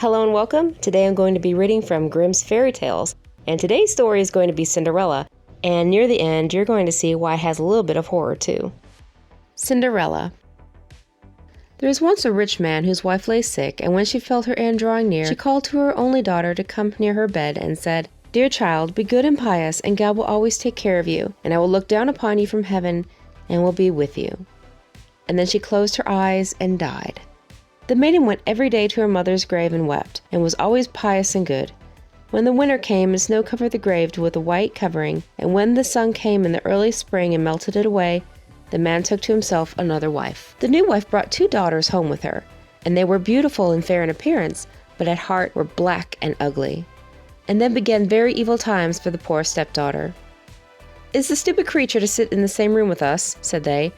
Hello and welcome. Today I'm going to be reading from Grimm's Fairy Tales, and today's story is going to be Cinderella, and near the end you're going to see why it has a little bit of horror too. Cinderella. There was once a rich man whose wife lay sick, and when she felt her end drawing near, she called to her only daughter to come near her bed and said, "Dear child, be good and pious, and God will always take care of you, and I will look down upon you from heaven and will be with you." And then she closed her eyes and died. The maiden went every day to her mother's grave and wept, and was always pious and good. When the winter came and snow covered the grave with a white covering, and when the sun came in the early spring and melted it away, the man took to himself another wife. The new wife brought 2 daughters home with her, and they were beautiful and fair in appearance, but at heart were black and ugly. And then began very evil times for the poor stepdaughter. "Is the stupid creature to sit in the same room with us?" said they.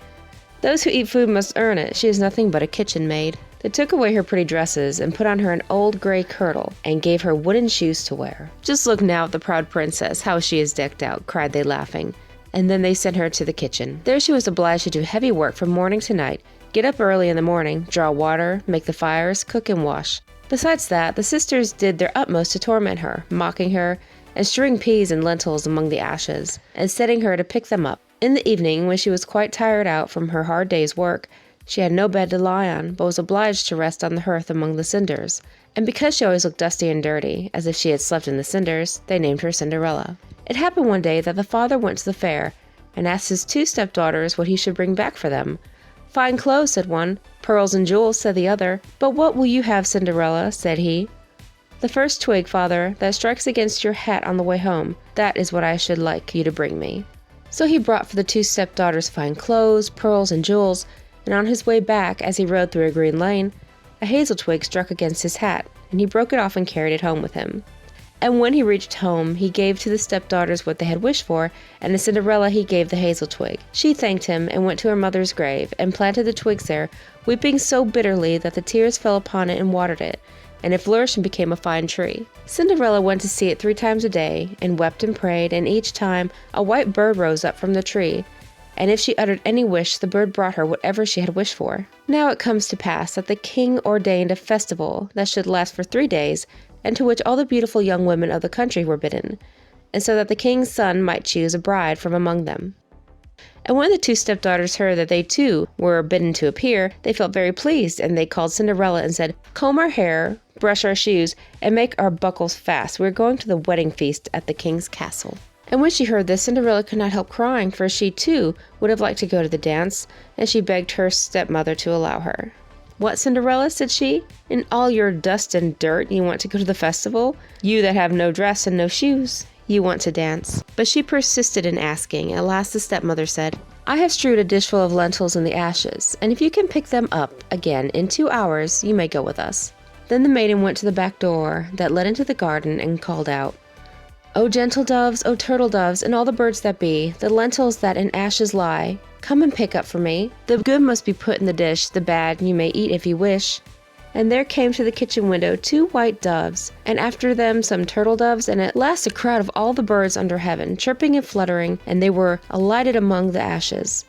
"Those who eat food must earn it. She is nothing but a kitchen maid." They took away her pretty dresses and put on her an old gray kirtle and gave her wooden shoes to wear. "Just look now at the proud princess, how she is decked out," cried they laughing. And then they sent her to the kitchen. There she was obliged to do heavy work from morning to night, get up early in the morning, draw water, make the fires, cook and wash. Besides that, the sisters did their utmost to torment her, mocking her, and strewing peas and lentils among the ashes, and setting her to pick them up. In the evening, when she was quite tired out from her hard day's work, she had no bed to lie on, but was obliged to rest on the hearth among the cinders. And because she always looked dusty and dirty, as if she had slept in the cinders, they named her Cinderella. It happened one day that the father went to the fair, and asked his 2 stepdaughters what he should bring back for them. "Fine clothes," said one. "Pearls and jewels," said the other. "But what will you have, Cinderella?" said he. "The first twig, father, that strikes against your hat on the way home. That is what I should like you to bring me." So he brought for the 2 stepdaughters fine clothes, pearls, and jewels, and on his way back, as he rode through a green lane, a hazel twig struck against his hat, and he broke it off and carried it home with him. And when he reached home, he gave to the stepdaughters what they had wished for, and to Cinderella he gave the hazel twig. She thanked him, and went to her mother's grave, and planted the twigs there, weeping so bitterly that the tears fell upon it and watered it, and it flourished and became a fine tree. Cinderella went to see it 3 times a day, and wept and prayed, and each time a white bird rose up from the tree, and if she uttered any wish, the bird brought her whatever she had wished for. Now it comes to pass that the king ordained a festival that should last for 3 days, and to which all the beautiful young women of the country were bidden, and so that the king's son might choose a bride from among them. And when the 2 stepdaughters heard that they too were bidden to appear, they felt very pleased, and they called Cinderella and said, "Comb our hair, brush our shoes, and make our buckles fast. We are going to the wedding feast at the king's castle." And when she heard this, Cinderella could not help crying, for she too would have liked to go to the dance, and she begged her stepmother to allow her. "What, Cinderella?" said she. "In all your dust and dirt you want to go to the festival? You that have no dress and no shoes, you want to dance." But she persisted in asking. At last the stepmother said, "I have strewed a dishful of lentils in the ashes, and if you can pick them up again in 2 hours, you may go with us." Then the maiden went to the back door that led into the garden and called out, "O gentle doves, O turtle doves, and all the birds that be, the lentils that in ashes lie, come and pick up for me. The good must be put in the dish, the bad you may eat if you wish." And there came to the kitchen window 2 white doves, and after them some turtle doves, and at last a crowd of all the birds under heaven, chirping and fluttering, and they were alighted among the ashes.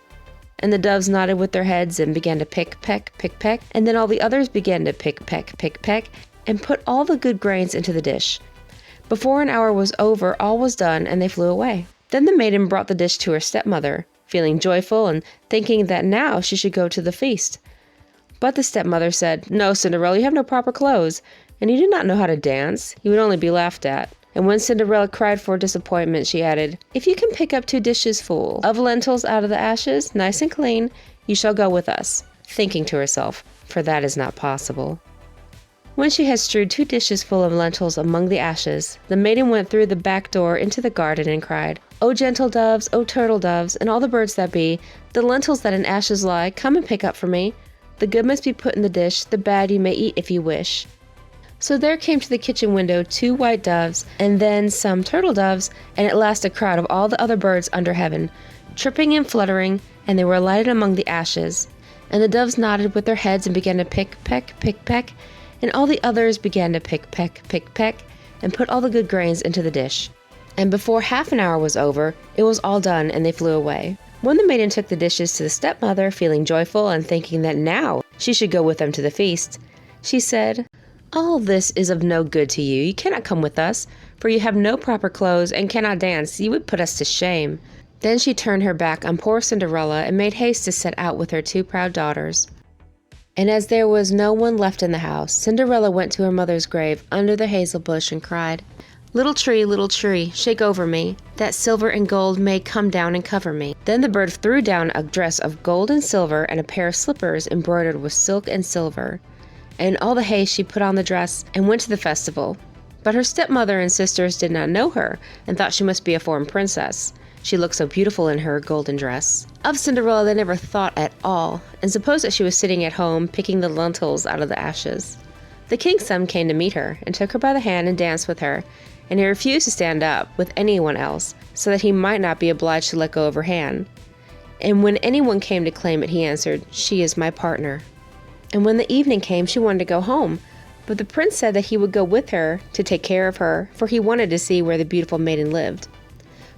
And the doves nodded with their heads and began to pick, peck, and then all the others began to pick, peck, and put all the good grains into the dish. Before an hour was over, all was done, and they flew away. Then the maiden brought the dish to her stepmother, feeling joyful and thinking that now she should go to the feast. But the stepmother said, "No, Cinderella, you have no proper clothes, and you do not know how to dance. You would only be laughed at." And when Cinderella cried for disappointment, she added, "If you can pick up 2 dishes full of lentils out of the ashes, nice and clean, you shall go with us," thinking to herself, "For that is not possible." When she had strewed 2 dishes full of lentils among the ashes, the maiden went through the back door into the garden and cried, "O gentle doves, O turtle doves, and all the birds that be, the lentils that in ashes lie, come and pick up for me. The good must be put in the dish, the bad you may eat if you wish." So there came to the kitchen window 2 white doves, and then some turtle doves, and at last a crowd of all the other birds under heaven, chirping and fluttering, and they were alighted among the ashes. And the doves nodded with their heads and began to pick, peck, and all the others began to pick, peck, and put all the good grains into the dish. And before half an hour was over, it was all done, and they flew away. When the maiden took the dishes to the stepmother, feeling joyful and thinking that now she should go with them to the feast, she said, "All this is of no good to you. You cannot come with us, for you have no proper clothes and cannot dance. You would put us to shame." Then she turned her back on poor Cinderella and made haste to set out with her two proud daughters. And as there was no one left in the house, Cinderella went to her mother's grave under the hazel bush and cried, little tree, shake over me, that silver and gold may come down and cover me." Then the bird threw down a dress of gold and silver and a pair of slippers embroidered with silk and silver. And in all the haste she put on the dress and went to the festival. But her stepmother and sisters did not know her and thought she must be a foreign princess. She looked so beautiful in her golden dress. Of Cinderella they never thought at all, and supposed that she was sitting at home picking the lentils out of the ashes. The king's son came to meet her, and took her by the hand and danced with her, and he refused to stand up with anyone else, so that he might not be obliged to let go of her hand. And when anyone came to claim it, he answered, "She is my partner." And when the evening came, she wanted to go home, but the prince said that he would go with her to take care of her, for he wanted to see where the beautiful maiden lived.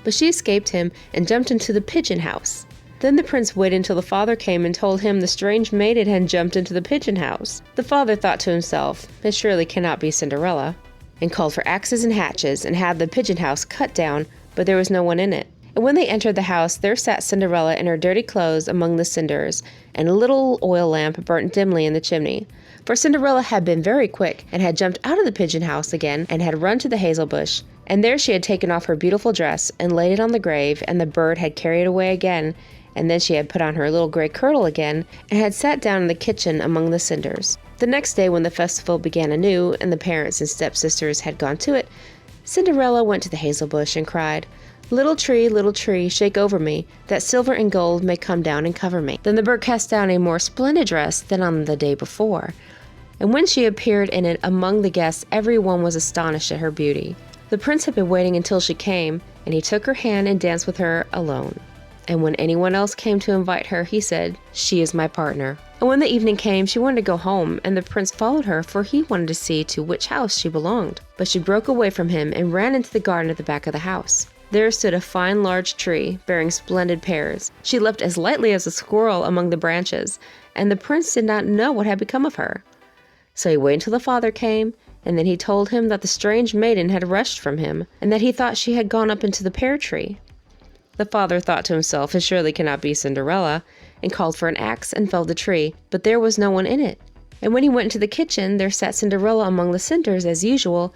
But she escaped him and jumped into the pigeon house. Then the prince waited until the father came and told him the strange maiden had jumped into the pigeon house. The father thought to himself, "It surely cannot be Cinderella," and called for axes and hatchets and had the pigeon house cut down, but there was no one in it. And when they entered the house, there sat Cinderella in her dirty clothes among the cinders, and a little oil lamp burnt dimly in the chimney. For Cinderella had been very quick, and had jumped out of the pigeon house again, and had run to the hazel bush. And there she had taken off her beautiful dress, and laid it on the grave, and the bird had carried it away again, and then she had put on her little gray kirtle again, and had sat down in the kitchen among the cinders. The next day, when the festival began anew, and the parents and stepsisters had gone to it, Cinderella went to the hazel bush and cried, little tree, shake over me, that silver and gold may come down and cover me." Then the bird cast down a more splendid dress than on the day before, and when she appeared in it among the guests, every one was astonished at her beauty. The prince had been waiting until she came, and he took her hand and danced with her alone. And when anyone else came to invite her, he said, "She is my partner." And when the evening came, she wanted to go home, and the prince followed her, for he wanted to see to which house she belonged. But she broke away from him and ran into the garden at the back of the house. There stood a fine large tree, bearing splendid pears. She leapt as lightly as a squirrel among the branches, and the prince did not know what had become of her. So he waited until the father came, and then he told him that the strange maiden had rushed from him, and that he thought she had gone up into the pear tree. The father thought to himself, "It surely cannot be Cinderella," and called for an axe and felled the tree, but there was no one in it. And when he went into the kitchen, there sat Cinderella among the cinders as usual,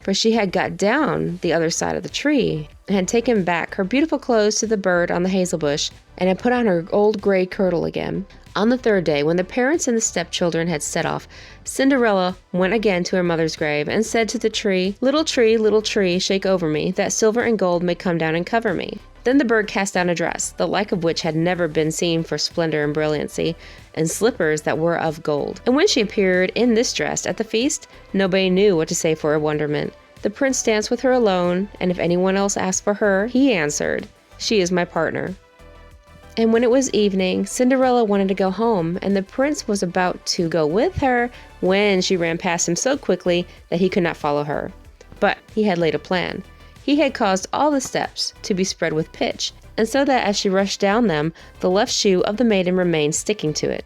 for she had got down the other side of the tree, and had taken back her beautiful clothes to the bird on the hazel bush, and had put on her old gray kirtle again. On the third day, when the parents and the stepchildren had set off, Cinderella went again to her mother's grave, and said to the tree, little tree, shake over me, that silver and gold may come down and cover me." Then the bird cast down a dress, the like of which had never been seen for splendor and brilliancy, and slippers that were of gold. And when she appeared in this dress at the feast, nobody knew what to say for her wonderment. The prince danced with her alone, and if anyone else asked for her, he answered, "She is my partner." And when it was evening, Cinderella wanted to go home, and the prince was about to go with her when she ran past him so quickly that he could not follow her. But he had laid a plan. He had caused all the steps to be spread with pitch, and so that as she rushed down them, the left shoe of the maiden remained sticking to it.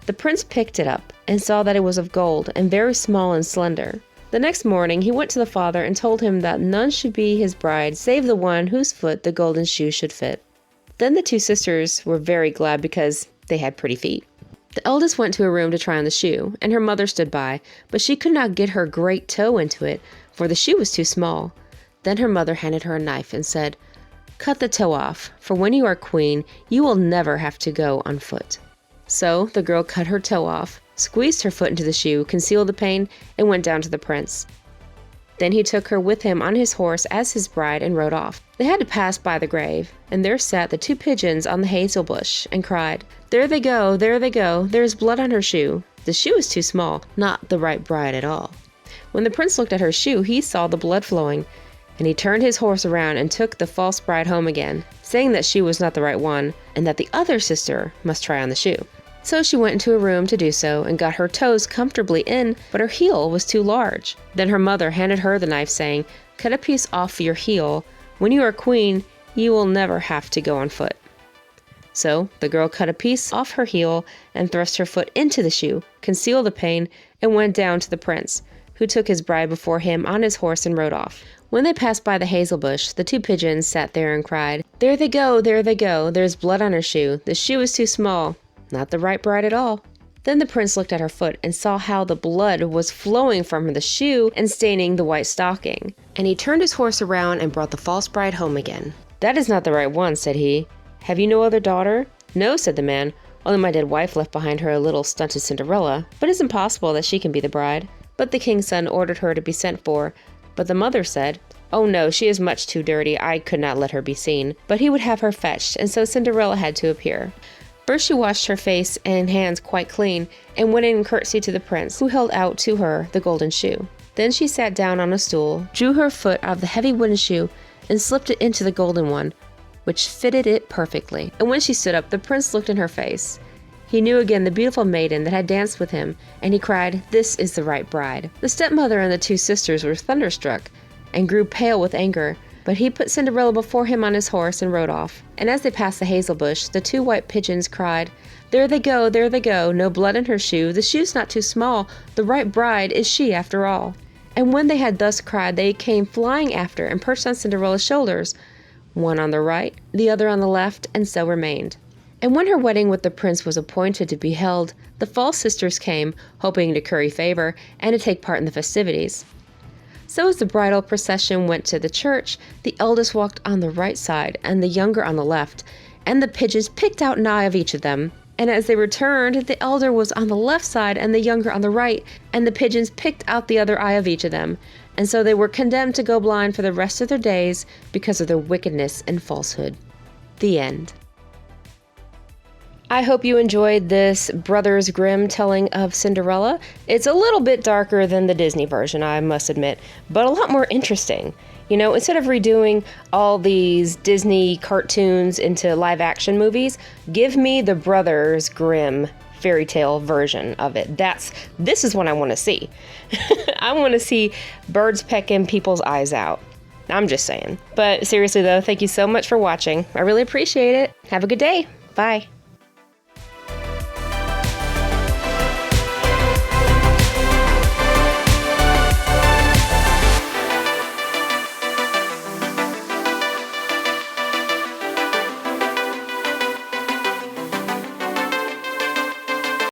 The prince picked it up, and saw that it was of gold, and very small and slender. The next morning he went to the father and told him that none should be his bride save the one whose foot the golden shoe should fit. Then the two sisters were very glad because they had pretty feet. The eldest went to her room to try on the shoe, and her mother stood by, but she could not get her great toe into it, for the shoe was too small. Then her mother handed her a knife and said, "Cut the toe off, for when you are queen, you will never have to go on foot." So the girl cut her toe off, squeezed her foot into the shoe, concealed the pain, and went down to the prince. Then he took her with him on his horse as his bride and rode off. They had to pass by the grave, and there sat the two pigeons on the hazel bush, and cried, there they go, there is blood on her shoe. The shoe is too small, not the right bride at all." When the prince looked at her shoe, he saw the blood flowing, and he turned his horse around and took the false bride home again, saying that she was not the right one, and that the other sister must try on the shoe. So she went into a room to do so, and got her toes comfortably in, but her heel was too large. Then her mother handed her the knife, saying, "Cut a piece off your heel. When you are queen, you will never have to go on foot." So the girl cut a piece off her heel, and thrust her foot into the shoe, concealed the pain, and went down to the prince. who took his bride before him on his horse and rode off. When they passed by the hazel bush, the 2 pigeons sat there and cried, "There they go, there they go, there's blood on her shoe. The shoe is too small. Not the right bride at all." Then the prince looked at her foot and saw how the blood was flowing from the shoe and staining the white stocking. And he turned his horse around and brought the false bride home again. "That is not the right one," said he. "Have you no other daughter?" "No," said the man. "Only my dead wife left behind her a little stunted Cinderella, but it's impossible that she can be the bride." But the king's son ordered her to be sent for, but the mother said, "Oh no, she is much too dirty, I could not let her be seen." But he would have her fetched, and so Cinderella had to appear. First she washed her face and hands quite clean, and went in and curtsied to the prince, who held out to her the golden shoe. Then she sat down on a stool, drew her foot out of the heavy wooden shoe, and slipped it into the golden one, which fitted it perfectly. And when she stood up, the prince looked in her face. He knew again the beautiful maiden that had danced with him, and he cried, "This is the right bride." The stepmother and the 2 sisters were thunderstruck, and grew pale with anger, but he put Cinderella before him on his horse and rode off. And as they passed the hazel bush, the 2 white pigeons cried, there they go, no blood in her shoe, the shoe's not too small, the right bride is she after all." And when they had thus cried, they came flying after and perched on Cinderella's shoulders, one on the right, the other on the left, and so remained. And when her wedding with the prince was appointed to be held, the false sisters came, hoping to curry favor and to take part in the festivities. So as the bridal procession went to the church, the eldest walked on the right side and the younger on the left, and the pigeons picked out an eye of each of them. And as they returned, the elder was on the left side and the younger on the right, and the pigeons picked out the other eye of each of them. And so they were condemned to go blind for the rest of their days because of their wickedness and falsehood. The end. I hope you enjoyed this Brothers Grimm telling of Cinderella. It's a little bit darker than the Disney version, I must admit, but a lot more interesting. You know, instead of redoing all these Disney cartoons into live-action movies, give me the Brothers Grimm fairy tale version of it. This is what I want to see. I want to see birds pecking people's eyes out. I'm just saying. But seriously though, thank you so much for watching. I really appreciate it. Have a good day. Bye.